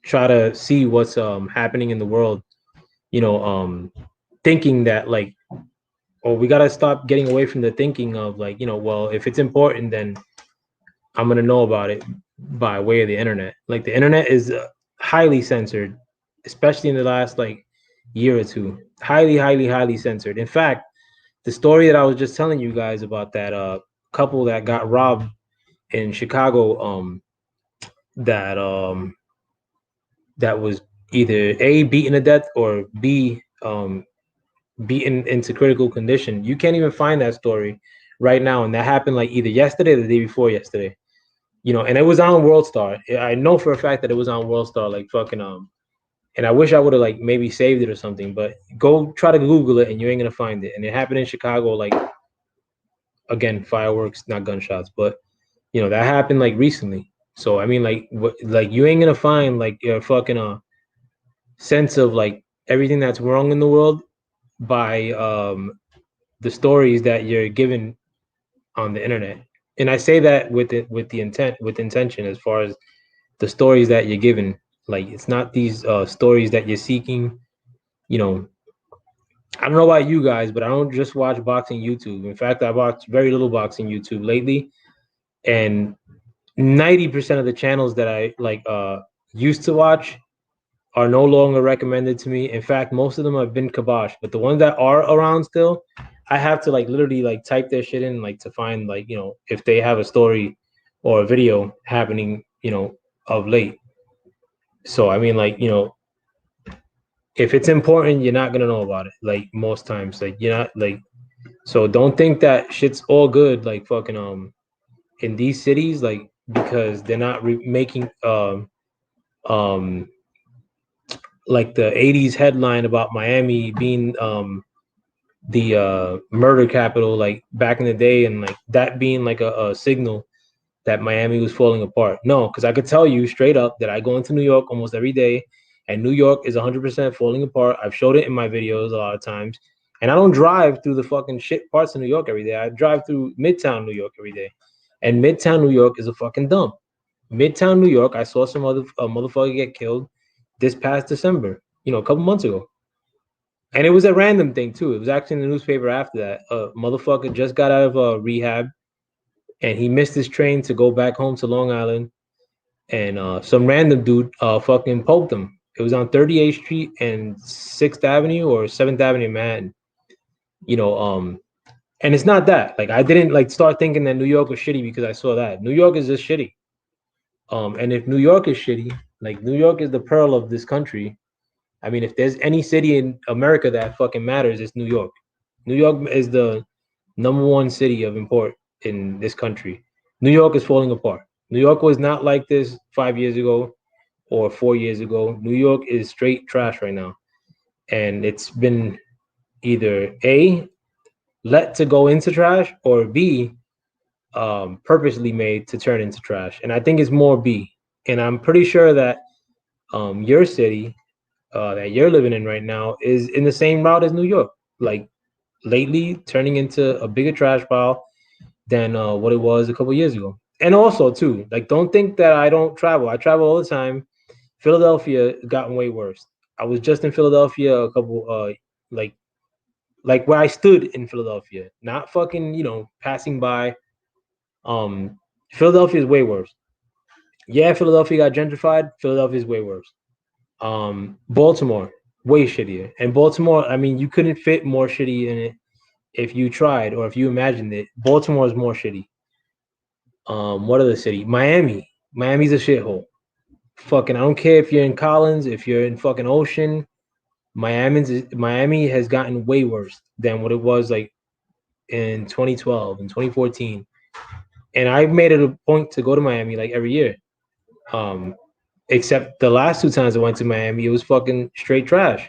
try to see what's happening in the world, you know, thinking that like, or we gotta stop getting away from the thinking of like, you know, well, if it's important, then I'm gonna know about it by way of the internet. Like the internet is highly censored, especially in the last like year or two. Highly, highly, highly censored. In fact, the story that I was just telling you guys about that couple that got robbed in Chicago, that that was either A, beaten to death, or B, beaten into critical condition. You can't even find that story right now, and that happened like either yesterday or the day before yesterday. You know, and it was on World Star. I know for a fact that it was on World Star, like fucking and I wish I would have like maybe saved it or something, but go try to Google it and you ain't gonna find it. And it happened in Chicago, like again, fireworks, not gunshots, but you know, that happened like recently. So I mean, like, what, like you ain't gonna find like your fucking sense of like everything that's wrong in the world by the stories that you're given on the internet. And I say that with it with the intent with intention, as far as the stories that you're given. Like it's not these stories that you're seeking. You know, I don't know about you guys, but I don't just watch boxing YouTube. In fact, I watched very little boxing YouTube lately, and 90% of the channels that I like used to watch are no longer recommended to me. In fact, most of them have been kiboshed, but the ones that are around still, I have to like literally like type their shit in like to find like, you know, if they have a story or a video happening, you know, of late. So I mean, like, you know, if it's important, you're not gonna know about it. Like most times, like you're not like. So don't think that shit's all good. Like fucking in these cities, like because they're not making um like the '80s headline about Miami being the murder capital, like back in the day, and like that being like a signal that Miami was falling apart. No, because I could tell you straight up that I go into New York almost every day, and New York is 100% falling apart. I've showed it in my videos a lot of times, and I don't drive through the fucking shit parts of New York every day. I drive through Midtown New York every day, and Midtown New York is a fucking dump. Midtown New York, I saw some other motherfucker get killed this past December. You know, a couple months ago. And it was a random thing too. It was actually in the newspaper after that. A motherfucker just got out of rehab, and he missed his train to go back home to Long Island, and some random dude fucking poked him. It was on 38th Street and 6th Avenue or 7th Avenue, man. You know, and it's not that. Like I didn't like start thinking that New York was shitty because I saw that. New York is just shitty. And if New York is shitty, like New York is the pearl of this country. I mean, if there's any city in America that fucking matters, it's New York. New York is the number one city of import in this country. New York is falling apart. New York was not like this 5 years ago or 4 years ago. New York is straight trash right now. And it's been either A, let to go into trash, or B, purposely made to turn into trash. And I think it's more B. And I'm pretty sure that your city that you're living in right now is in the same route as New York. Like lately, turning into a bigger trash pile than what it was a couple years ago. And also, too, like don't think that I don't travel. I travel all the time. Philadelphia gotten way worse. I was just in Philadelphia a couple like where I stood in Philadelphia, not fucking, you know, passing by. Um Philadelphia is way worse. Yeah, Philadelphia got gentrified. Philadelphia is way worse. Baltimore, way shittier. And Baltimore, I mean, you couldn't fit more shitty in it if you tried or if you imagined it. Baltimore is more shitty. What other city? Miami. Miami's a shithole. Fucking, I don't care if you're in Collins, if you're in fucking Ocean. Miami has gotten way worse than what it was like in 2012 and 2014. And I made it a point to go to Miami like every year. Um, except the last two times I went to Miami, it was fucking straight trash.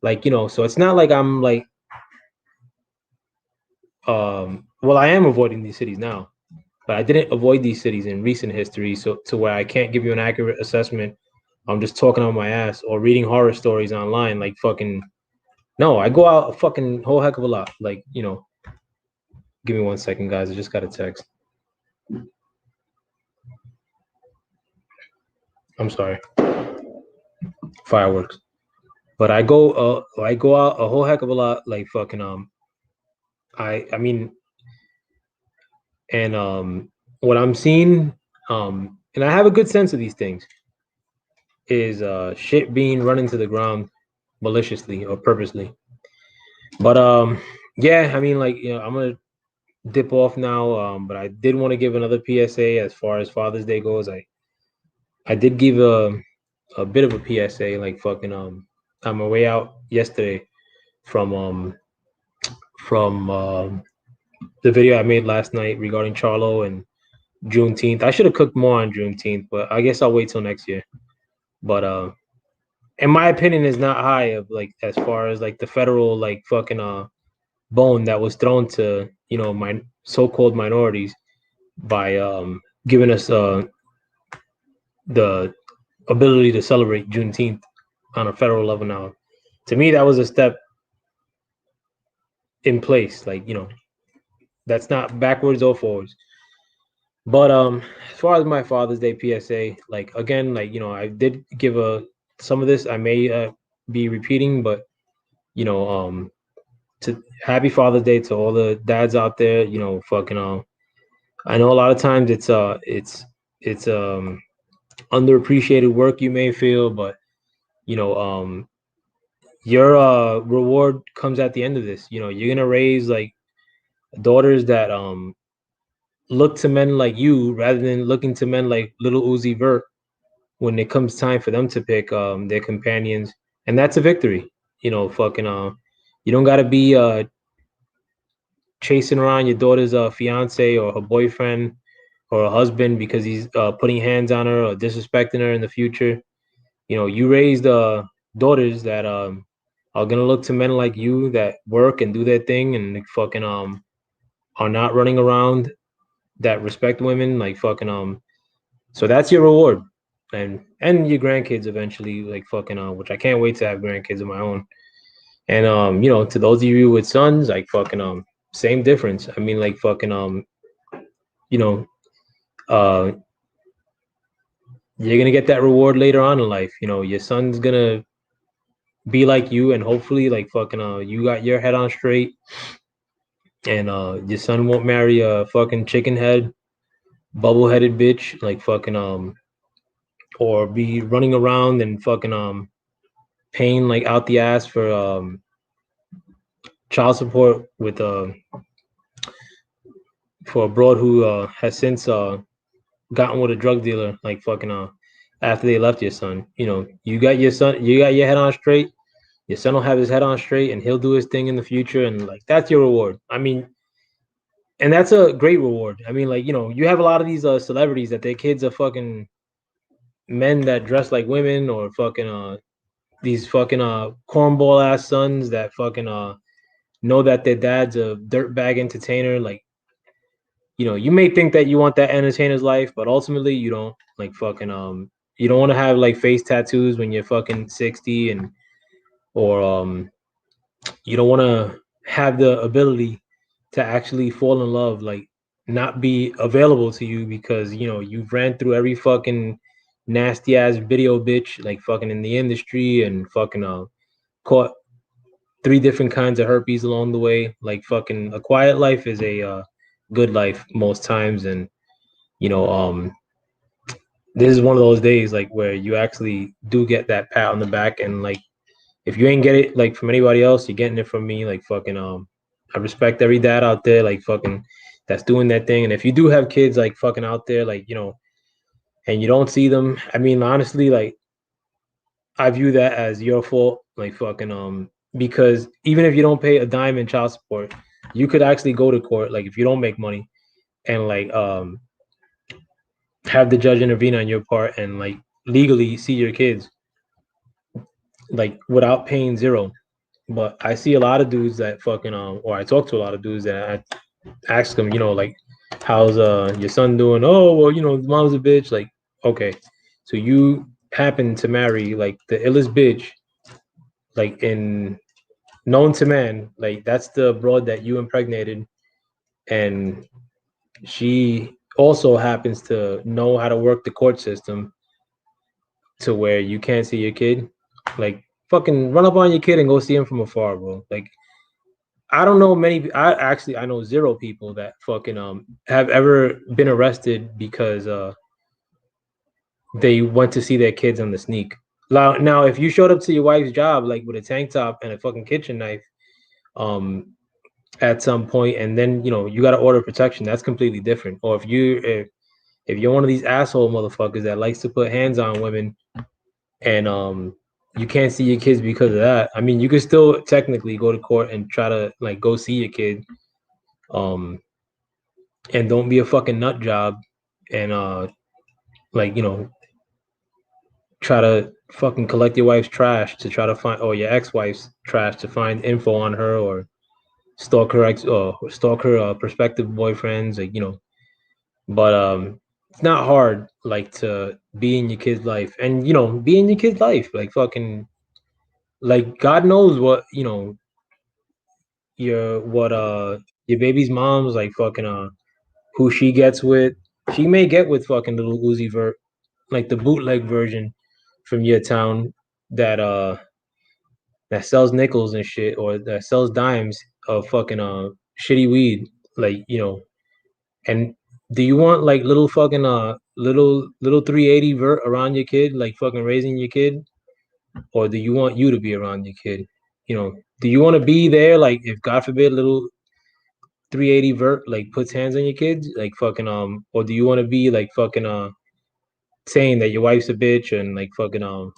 Like, you know, so it's not like I'm like well, I am avoiding these cities now, but I didn't avoid these cities in recent history, so to where I can't give you an accurate assessment. I'm just talking on my ass or reading horror stories online like fucking no, I go out a fucking whole heck of a lot. Like, you know, give me 1 second, guys. I just got a text. I'm sorry. Fireworks. But I go out a whole heck of a lot like fucking I mean and what I'm seeing and I have a good sense of these things is shit being run into the ground maliciously or purposely. But yeah, I mean like, you know, I'm gonna dip off now. But I did want to give another PSA as far as Father's Day goes. I did give a bit of a PSA like fucking on my way out yesterday from the video I made last night regarding Charlo and Juneteenth. I should have cooked more on Juneteenth, but I guess I'll wait till next year. But in my opinion, is not high of like as far as like the federal like fucking bone that was thrown to, you know, my so-called minorities by giving us the ability to celebrate Juneteenth on a federal level now. To me, that was a step in place. Like, you know, that's not backwards or forwards. But as far as my Father's Day PSA, like again, like, you know, I did give a some of this I may be repeating, but you know, to happy Father's Day to all the dads out there. You know, fucking I know a lot of times it's underappreciated work you may feel, but you know, your reward comes at the end of this. You know, you're gonna raise like daughters that look to men like you rather than looking to men like little Uzi Vert when it comes time for them to pick their companions, and that's a victory. You know, fucking you don't gotta be chasing around your daughter's fiance or her boyfriend or a husband because he's putting hands on her or disrespecting her in the future. You know, you raised daughters that are gonna look to men like you that work and do their thing and fucking are not running around, that respect women, like fucking so that's your reward. And your grandkids eventually, like fucking which I can't wait to have grandkids of my own. And you know, to those of you with sons, like fucking same difference. I mean, like fucking you know, uh you're gonna get that reward later on in life. You know, your son's gonna be like you, and hopefully, like fucking, you got your head on straight, and your son won't marry a fucking chicken head, bubble headed bitch, like fucking or be running around and fucking paying like out the ass for child support with for a broad who has since gotten with a drug dealer, like fucking after they left your son. You know, you got your son, you got your head on straight. Your son will have his head on straight, and he'll do his thing in the future, and like that's your reward. I mean, and that's a great reward. I mean, like you know, you have a lot of these celebrities that their kids are fucking men that dress like women, or fucking these fucking cornball ass sons that fucking know that their dad's a dirtbag entertainer. Like you know, you may think that you want that entertainer's life, but ultimately you don't. Like fucking you don't want to have like face tattoos when you're fucking 60, and or you don't want to have the ability to actually fall in love, like not be available to you because you know you've ran through every fucking nasty ass video bitch like fucking in the industry and fucking caught three different kinds of herpes along the way. Like fucking a quiet life is a good life most times, and you know this is one of those days like where you actually do get that pat on the back, and like if you ain't get it like from anybody else, you're getting it from me. Like fucking I respect every dad out there like fucking that's doing that thing. And if you do have kids like fucking out there, like, you know, and you don't see them, I mean honestly, like I view that as your fault. Like fucking because even if you don't pay a dime in child support, you could actually go to court, like if you don't make money, and like have the judge intervene on your part and like legally see your kids like without paying zero. But I see a lot of dudes that fucking or I talk to a lot of dudes that I ask them, you know, like, how's your son doing? Oh, well, you know, mom's a bitch. Like, okay, so you happen to marry like the illest bitch, like in known to man, like that's the broad that you impregnated, and she also happens to know how to work the court system to where you can't see your kid. Like, fucking run up on your kid and go see him from afar, bro. Like, I don't know many. I know zero people that fucking have ever been arrested because they went to see their kids on the sneak. Now, if you showed up to your wife's job like with a tank top and a fucking kitchen knife, um, at some point, and then you know you got to order protection, that's completely different. Or if you're one of these asshole motherfuckers that likes to put hands on women and you can't see your kids because of that. I mean, you could still technically go to court and try to like go see your kid. Um, and don't be a fucking nut job and like you know try to fucking collect your wife's trash to try to find or your ex-wife's trash to find info on her or stalk her ex or stalk her prospective boyfriends, like you know. But it's not hard like to be in your kid's life and you know be in your kid's life like fucking like God knows what you know your baby's mom's like fucking who she gets with. She may get with fucking little Uzi Vert, like the bootleg version from your town that that sells nickels and shit or that sells dimes of fucking shitty weed. Like, you know, and do you want like little fucking little 380 Vert around your kid, like fucking raising your kid? or do you want you to be around your kid? You know, do you want to be there? Like, if God forbid, little 380 vert like puts hands on your kids, like fucking or do you want to be like fucking saying that your wife's a bitch and like fucking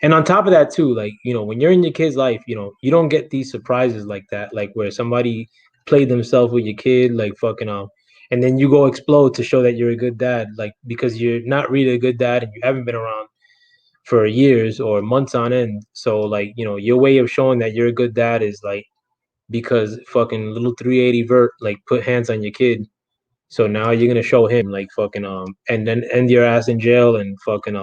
and on top of that too, like, you know, when you're in your kid's life, you know, you don't get these surprises like that, like where somebody played themselves with your kid, like fucking and then you go explode to show that you're a good dad, like because you're not really a good dad and you haven't been around for years or months on end. So like, you know, your way of showing that you're a good dad is like because fucking little 380 vert like put hands on your kid. So now you're gonna show him like fucking and then end your ass in jail and fucking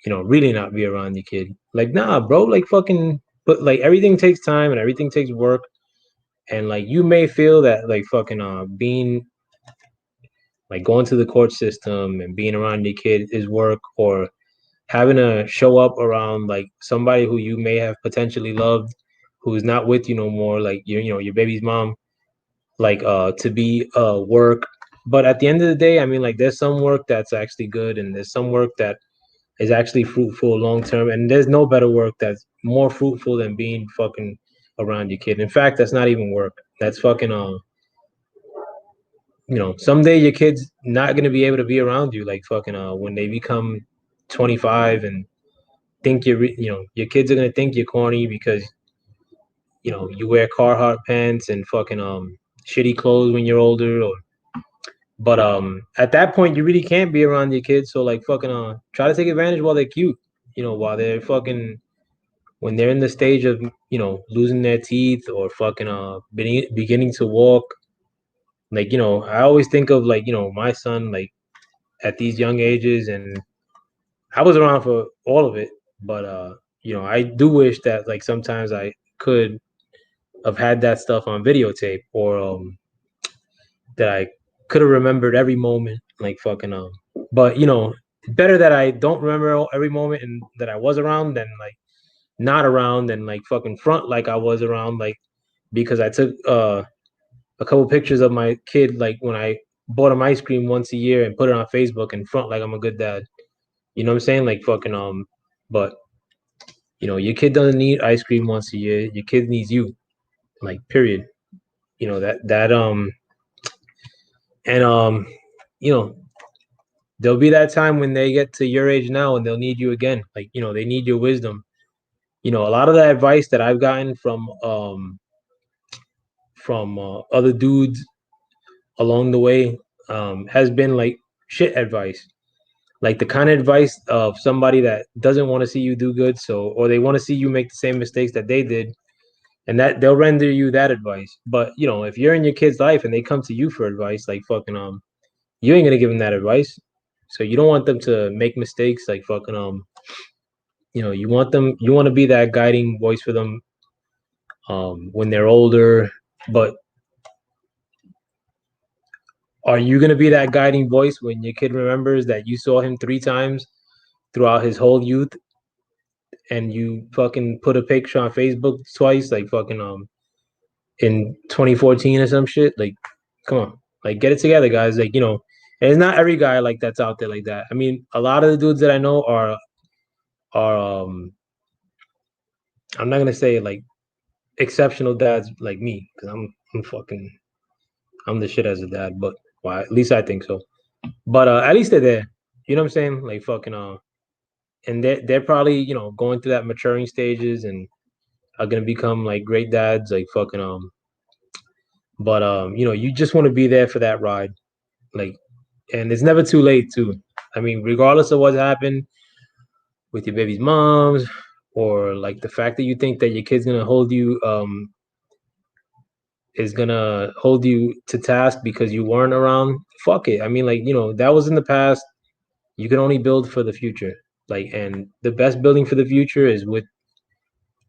you know, really not be around your kid. Like, nah, bro, like fucking but like everything takes time and everything takes work. And like you may feel that like fucking being like going to the court system and being around your kid is work, or having to show up around like somebody who you may have potentially loved who's not with you no more, like you know, your baby's mom, like to be work. But at the end of the day, I mean, like there's some work that's actually good and there's some work that is actually fruitful long term, and there's no better work that's more fruitful than being fucking around your kid. In fact, that's not even work. That's fucking you know, someday your kid's not gonna be able to be around you, like fucking when they become 25 and think you know, your kids are gonna think you're corny because you know you wear Carhartt pants and fucking shitty clothes when you're older, or but at that point you really can't be around your kids, so like fucking try to take advantage while they're cute, you know, while they're fucking when they're in the stage of, you know, losing their teeth or fucking beginning to walk. Like, you know, I always think of like, you know, my son like at these young ages, and I was around for all of it, but you know, I do wish that like sometimes I could have had that stuff on videotape, or that I could have remembered every moment, like fucking but you know, better that I don't remember every moment and that I was around than like not around and like fucking front like I was around, like because I took a couple pictures of my kid like when I bought him ice cream once a year and put it on Facebook and front like I'm a good dad. You know what I'm saying? Like fucking but you know, your kid doesn't need ice cream once a year. Your kid needs you. Like period. You know, that and you know, there'll be that time when they get to your age now and they'll need you again. Like, you know, they need your wisdom. You know, a lot of the advice that I've gotten from other dudes along the way has been like shit advice, like the kind of advice of somebody that doesn't want to see you do good, so or they want to see you make the same mistakes that they did, and that they'll render you that advice. But you know, if you're in your kid's life and they come to you for advice, like fucking you ain't gonna give them that advice. So you don't want them to make mistakes, like fucking you know, you want to be that guiding voice for them when they're older. But are you gonna be that guiding voice when your kid remembers that you saw him 3 times throughout his whole youth, and you fucking put a picture on Facebook twice, like fucking in 2014 or some shit? Like, come on, like get it together, guys. Like, you know, and it's not every guy like that's out there like that. I mean, a lot of the dudes that I know are I'm not gonna say like exceptional dads like me, because I'm fucking I'm the shit as a dad, but well, at least I think so. But at least they're there. You know what I'm saying? Like fucking and they're probably, you know, going through that maturing stages and are gonna become like great dads, like fucking but you know, you just want to be there for that ride, like, and it's never too late too. I mean, regardless of what happened with your baby's moms, or like the fact that you think that your kid's gonna hold you is gonna hold you to task because you weren't around. Fuck it. I mean, like, you know, that was in the past. You can only build for the future. Like, and the best building for the future is with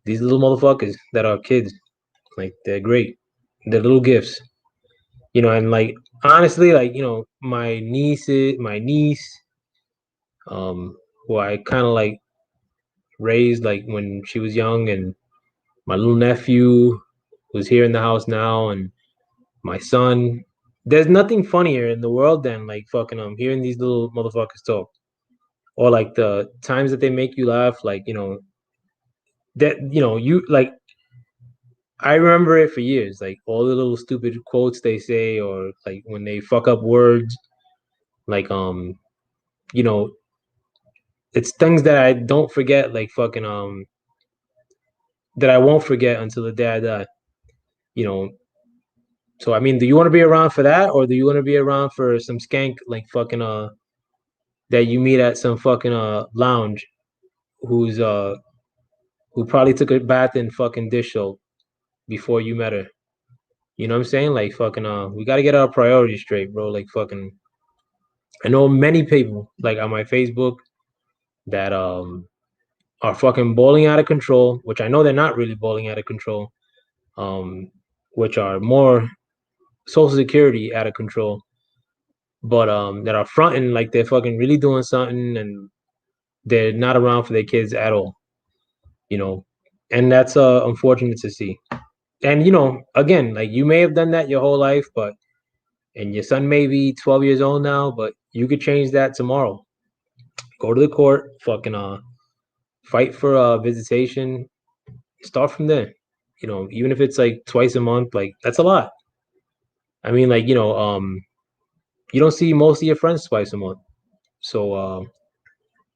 these little motherfuckers that are kids. Like, they're great. They're little gifts. You know, and like honestly, like, you know, my niece, who I kind of like raised like when she was young, and my little nephew who's here in the house now, and my son. There's nothing funnier in the world than like fucking hearing these little motherfuckers talk. or like the times that they make you laugh, like that you like. I remember it for years, like all the little stupid quotes they say, or like when they fuck up words, like you know, it's things that I don't forget, like fucking that I won't forget until the day I die. You know, so I mean, do you want to be around for that, or do you want to be around for some skank like fucking that you meet at some fucking lounge who's who probably took a bath in fucking dish soap before you met her? You know what I'm saying? Like fucking we gotta get our priorities straight, bro. Like fucking I know many people like on my Facebook that are fucking bowling out of control, which I know they're not really bowling out of control, um, which are more social security out of control, but that are fronting like they're fucking really doing something and they're not around for their kids at all, you know. And that's unfortunate to see. And again, like you may have done that your whole life, but and your son may be 12 years old now, but you could change that tomorrow. Go to the court, fucking fight for visitation, start from there. Even if it's like twice a month, like that's a lot. I mean, like, you don't see most of your friends twice a month. So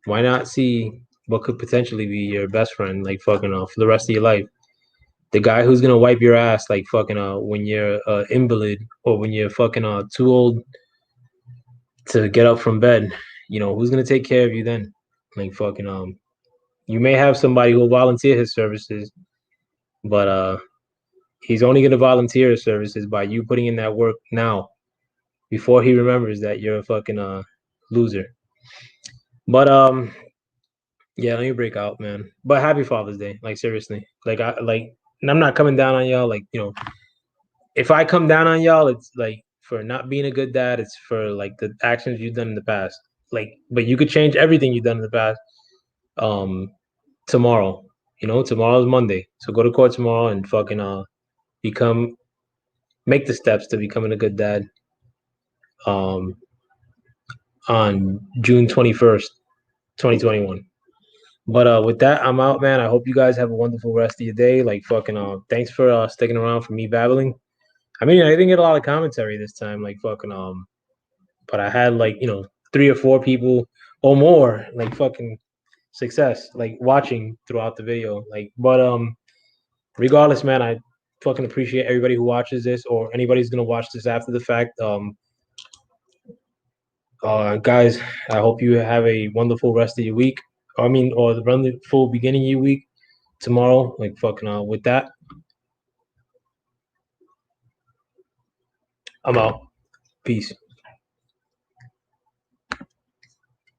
why not see what could potentially be your best friend, like fucking for the rest of your life? The guy who's gonna wipe your ass like fucking when you're invalid or when you're fucking too old to get up from bed. Who's gonna take care of you then? Like fucking you may have somebody who'll volunteer his services, but he's only gonna volunteer his services by you putting in that work now before he remembers that you're a fucking loser. But yeah, let me break out, man. But happy Father's Day. Like seriously. And I'm not coming down on y'all. Like, if I come down on y'all, it's like for not being a good dad, it's for like the actions you've done in the past. Like, but you could change everything you've done in the past. Um tomorrow. Tomorrow's Monday. So go to court tomorrow and fucking become make the steps to becoming a good dad. Um on June 21st, 2021. But with that, I'm out, man. I hope you guys have a wonderful rest of your day. Like fucking thanks for sticking around for me babbling. I mean, I didn't get a lot of commentary this time, like fucking but I had like, 3 or 4 people or more, like fucking success, like watching throughout the video. Like, but regardless, man, I fucking appreciate everybody who watches this or anybody's gonna watch this after the fact. Guys, I hope you have a wonderful rest of your week. I mean, or the wonderful beginning of your week tomorrow. Like fucking with that, I'm out. Peace.